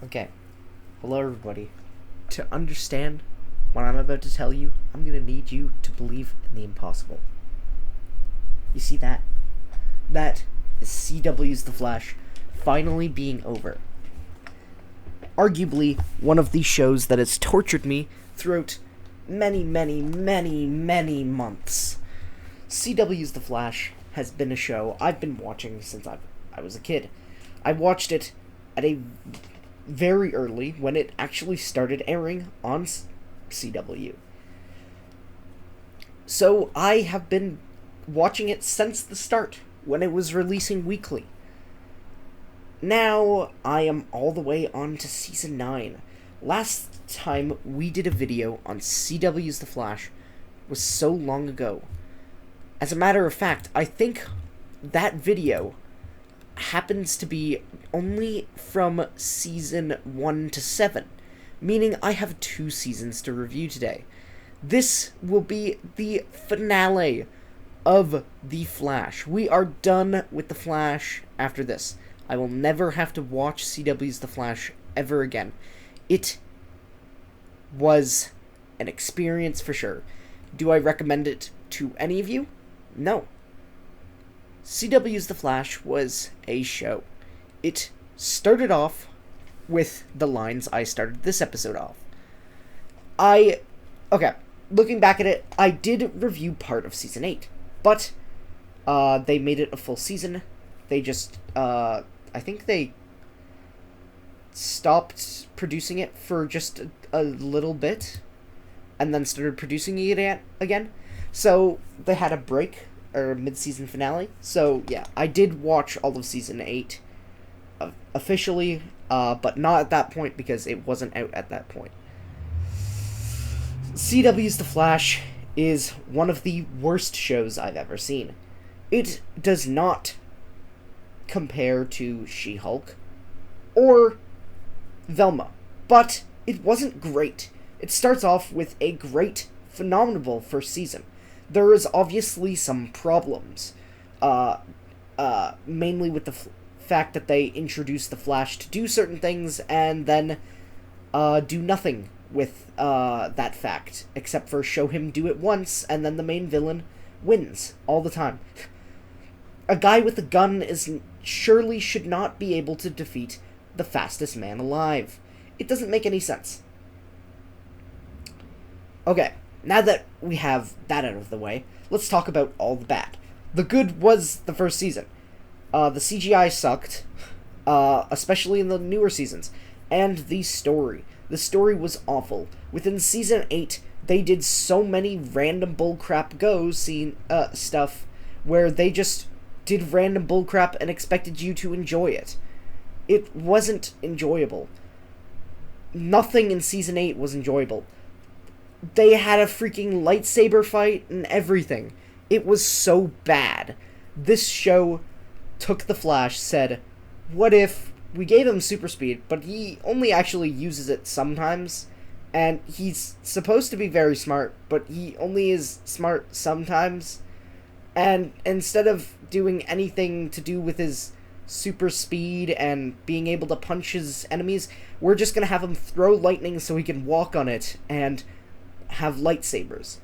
Okay. Hello, everybody. To understand what I'm about to tell you, I'm going to need you to believe in the impossible. You see that? That is CW's The Flash finally being over. Arguably, one of the shows that has tortured me throughout many months. CW's The Flash has been a show I've been watching since I was a kid. I watched it at a very early when it actually started airing on CW. So I have been watching it since the start, when it was releasing weekly. Now I am all the way on to season 9. Last time we did a video on CW's The Flash was so long ago. As a matter of fact, I think that video happens to be only from season 1 to 7, meaning I have 2 seasons to review today. This will be the finale of The Flash. We are done with The Flash after this. I will never have to watch CW's The Flash ever again. It was an experience for sure. Do I recommend it to any of you? No. CW's The Flash was a show. It started off with the lines I started this episode off. Looking back at it, I did review part of Season 8, but they made it a full season. They just, I think they stopped producing it for just a little bit, and then started producing it again. So they had a break, or mid-season finale. So yeah, I did watch all of Season 8 officially, but not at that point because it wasn't out at that point. CW's The Flash is one of the worst shows I've ever seen. It does not compare to She-Hulk or Velma, but it wasn't great. It starts off with a great, phenomenal first season. There is obviously some problems, mainly with the fact that they introduce the Flash to do certain things and then do nothing with that fact, except for show him do it once, and then the main villain wins all the time. A guy with a gun surely should not be able to defeat the fastest man alive. It doesn't make any sense. Okay. Now that we have that out of the way, let's talk about all the bad. The good was the first season. The CGI sucked, especially in the newer seasons. And the story. The story was awful. Within Season 8, they did so many random bullcrap stuff where they just did random bullcrap and expected you to enjoy it. It wasn't enjoyable. Nothing in Season 8 was enjoyable. They had a freaking lightsaber fight and everything. It was so bad. This show took the Flash, said, what if we gave him super speed, but he only actually uses it sometimes, and he's supposed to be very smart, but he only is smart sometimes, and instead of doing anything to do with his super speed and being able to punch his enemies, we're just gonna have him throw lightning so he can walk on it, and have lightsabers.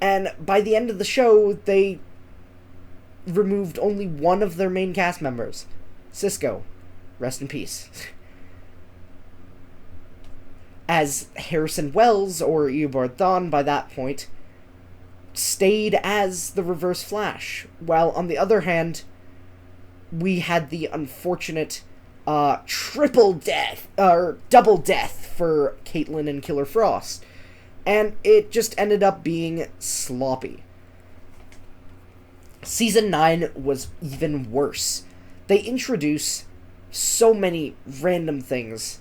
And by the end of the show, they removed only one of their main cast members. Cisco. Rest in peace. As Harrison Wells, or Eobard Thawne by that point, stayed as the Reverse Flash. While on the other hand, we had the unfortunate double death for Caitlin and Killer Frost. And it just ended up being sloppy. Season 9 was even worse. They introduced so many random things.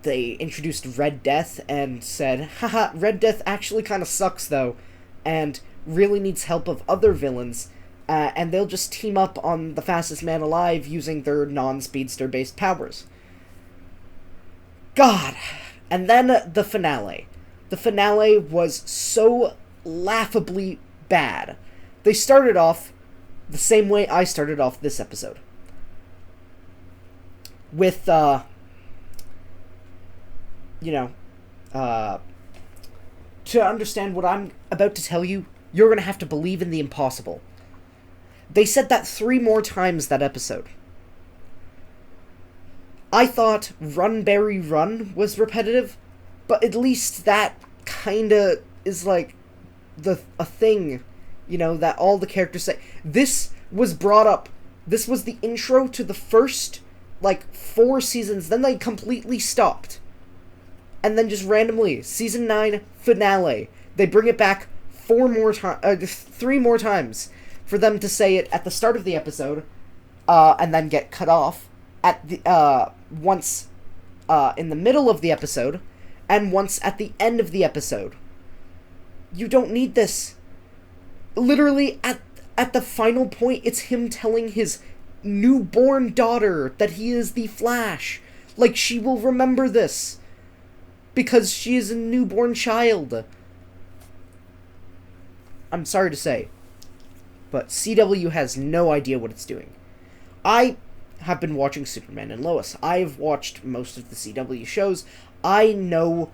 They introduced Red Death and said, haha, Red Death actually kind of sucks though, and really needs help of other villains, and they'll just team up on the fastest man alive using their non-speedster based powers. God! And then the finale. The finale was so laughably bad. They started off the same way I started off this episode. With you know, to understand what I'm about to tell you, you're gonna have to believe in the impossible. They said that 3 more times that episode. I thought Run Barry Run was repetitive, but at least that kinda is like a thing, that all the characters say. This was brought up. This was the intro to the first, 4 seasons, then they completely stopped. And then just randomly, season 9 finale, they bring it back 3 more times for them to say it at the start of the episode, and then get cut off at the once in the middle of the episode, and once at the end of the episode. You don't need this. Literally at the final point, it's him telling his newborn daughter that he is the Flash. Like, she will remember this because she is a newborn child. I'm sorry to say, but CW has no idea what it's doing. I have been watching Superman and Lois. I've watched most of the CW shows. I know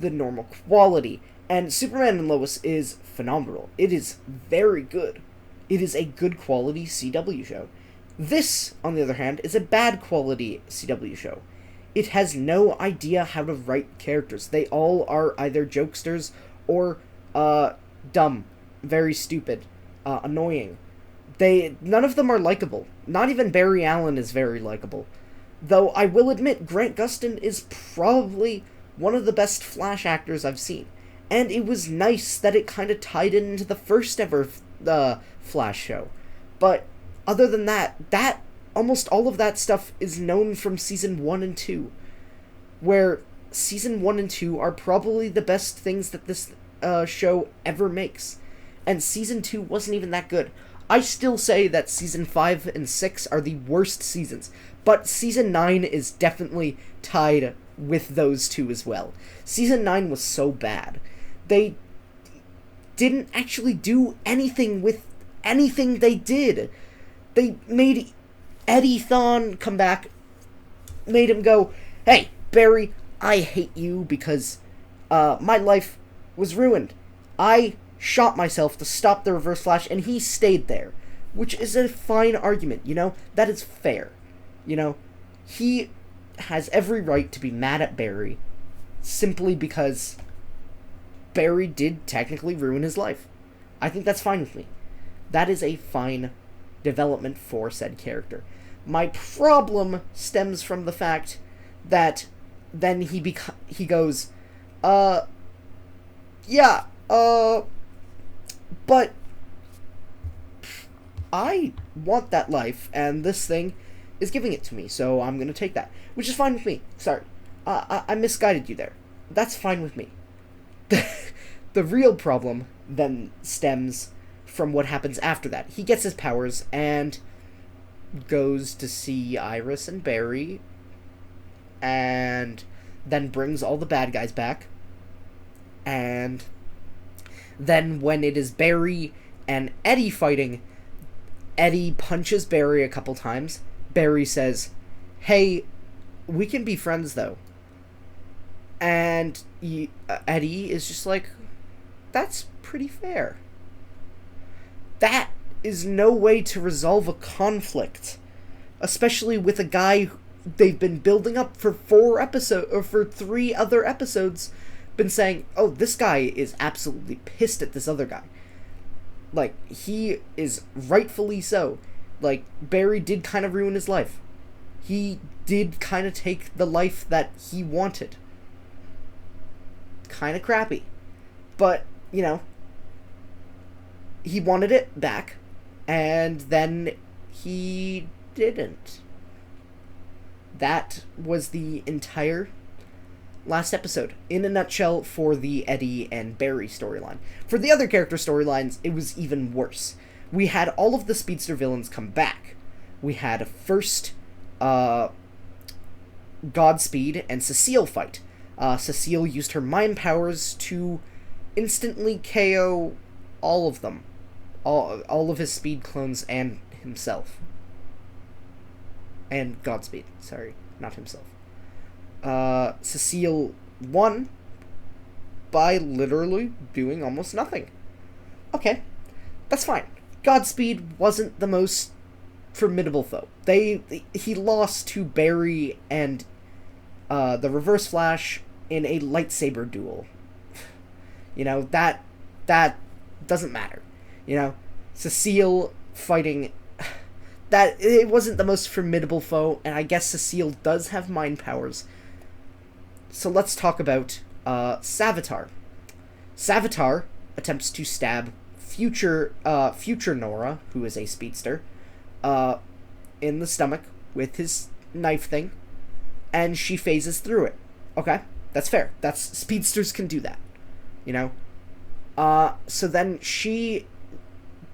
the normal quality. And Superman and Lois is phenomenal. It is very good. It is a good quality CW show. This, on the other hand, is a bad quality CW show. It has no idea how to write characters. They all are either jokesters or dumb, very stupid, annoying. None of them are likable. Not even Barry Allen is very likable. Though I will admit Grant Gustin is probably one of the best Flash actors I've seen. And it was nice that it kind of tied into the first ever Flash show. But other than that, almost all of that stuff is known from season 1 and 2. Where season 1 and 2 are probably the best things that this show ever makes. And season 2 wasn't even that good. I still say that season 5 and 6 are the worst seasons. But season 9 is definitely tied with those two as well. Season 9 was so bad. They didn't actually do anything with anything they did. They made Eddie Thawne come back, made him go, "Hey, Barry, I hate you because my life was ruined. I shot myself to stop the Reverse Flash, and he stayed there." Which is a fine argument, That is fair. He has every right to be mad at Barry simply because Barry did technically ruin his life. I think that's fine with me. That is a fine development for said character. My problem stems from the fact that then he goes, yeah, but I want that life, and this thing is giving it to me, so I'm gonna take that. Which is fine with me. Sorry. I misguided you there. That's fine with me. The real problem then stems from what happens after that. He gets his powers and goes to see Iris and Barry, and then brings all the bad guys back. And then when it is Barry and Eddie fighting, Eddie punches Barry a couple times. Barry says, "Hey, we can be friends though." And Eddie is just like, "That's pretty fair." That is no way to resolve a conflict, especially with a guy they've been building up for 3 other episodes, been saying, "Oh, this guy is absolutely pissed at this other guy." Like, he is rightfully so. Like, Barry did kind of ruin his life. He did kind of take the life that he wanted. Kind of crappy. But, he wanted it back, and then he didn't. That was the entire last episode, in a nutshell, for the Eddie and Barry storyline. For the other character storylines, it was even worse. We had all of the speedster villains come back. We had first Godspeed and Cecile fight. Cecile used her mind powers to instantly KO all of them. All of his speed clones and himself. And Godspeed, sorry, not himself. Cecile won by literally doing almost nothing. Okay, that's fine. Godspeed wasn't the most formidable foe. He lost to Barry and the Reverse Flash in a lightsaber duel. You know, that doesn't matter. You know, Cecile fighting, that it wasn't the most formidable foe, and I guess Cecile does have mind powers. So let's talk about Savitar. Savitar attempts to stab future Nora, who is a speedster, in the stomach with his knife thing, and she phases through it. Okay, that's fair. Speedsters can do that, you know. So then she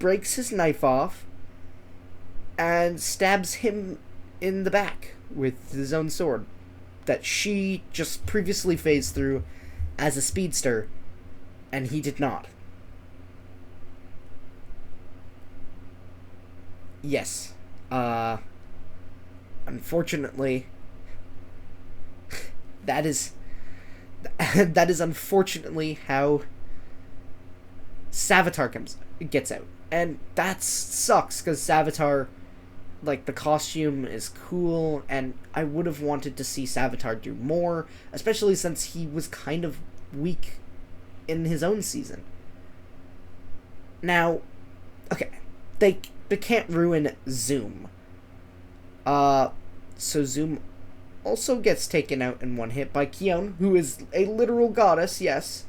breaks his knife off and stabs him in the back with his own sword that she just previously phased through as a speedster, and he did not. Yes. Unfortunately, that is unfortunately how Savitar gets out. And that sucks, because Savitar, like, the costume is cool, and I would have wanted to see Savitar do more, especially since he was kind of weak in his own season. Now, okay, they can't ruin Zoom. So Zoom also gets taken out in one hit by Khione, who is a literal goddess, yes.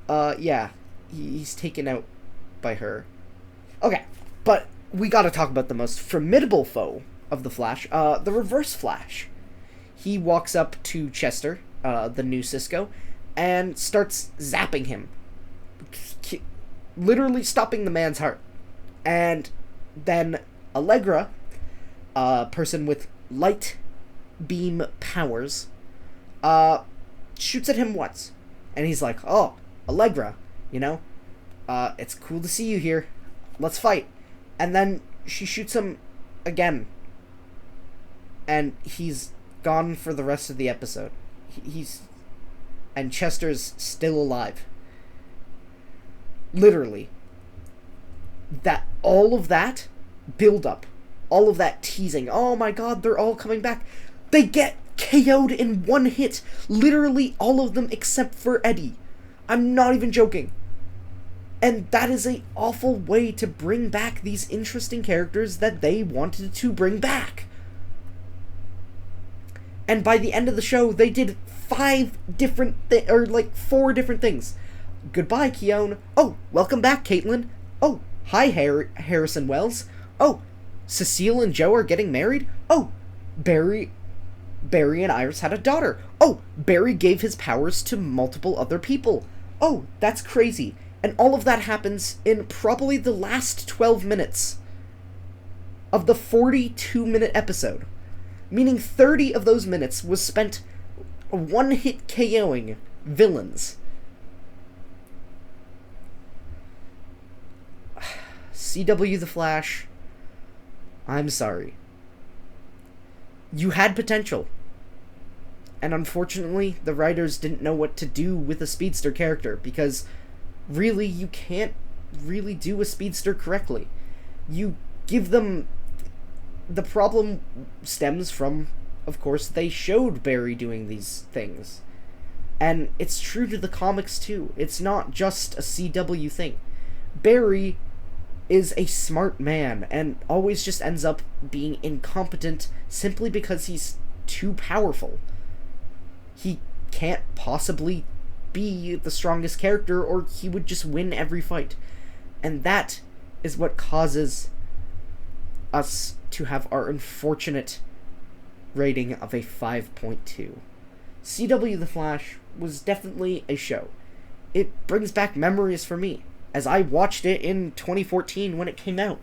Yeah, he's taken out by her. Okay, but we gotta talk about the most formidable foe of the Flash, the Reverse Flash. He walks up to Chester, the new Cisco, and starts zapping him. Literally stopping the man's heart. And then Allegra, a person with light beam powers, shoots at him once. And he's like, oh, Allegra, you know, it's cool to see you here. Let's fight. And then she shoots him again. And he's gone for the rest of the episode. And Chester's still alive. Literally. All of that build up, all of that teasing, oh my god, they're all coming back. They get KO'd in one hit. Literally all of them except for Eddie. I'm not even joking. And that is an awful way to bring back these interesting characters that they wanted to bring back. And by the end of the show, they did 4 different things. Goodbye, Khione. Oh, welcome back, Caitlin. Oh, hi, Harrison Wells. Oh, Cecile and Joe are getting married. Oh, Barry and Iris had a daughter. Oh, Barry gave his powers to multiple other people. Oh, that's crazy. And all of that happens in probably the last 12 minutes of the 42-minute episode. Meaning 30 of those minutes was spent one-hit KOing villains. CW The Flash, I'm sorry. You had potential. And unfortunately, the writers didn't know what to do with a speedster character, because really, you can't really do a speedster correctly. You give them... The problem stems from, of course, they showed Barry doing these things. And it's true to the comics, too. It's not just a CW thing. Barry is a smart man and always just ends up being incompetent simply because he's too powerful. He can't possibly be the strongest character, or he would just win every fight. And that is what causes us to have our unfortunate rating of a 5.2. CW The Flash was definitely a show. It brings back memories for me, as I watched it in 2014 when it came out.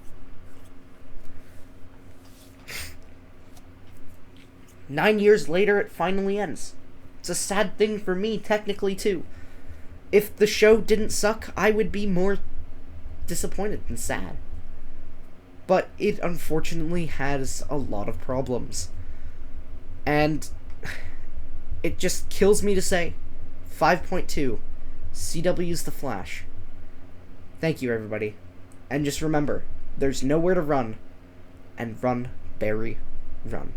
9 years later, it finally ends. It's a sad thing for me, technically, too. If the show didn't suck, I would be more disappointed than sad. But it unfortunately has a lot of problems. And it just kills me to say 5.2 CW's The Flash. Thank you, everybody. And just remember, there's nowhere to run. And run, Barry, run.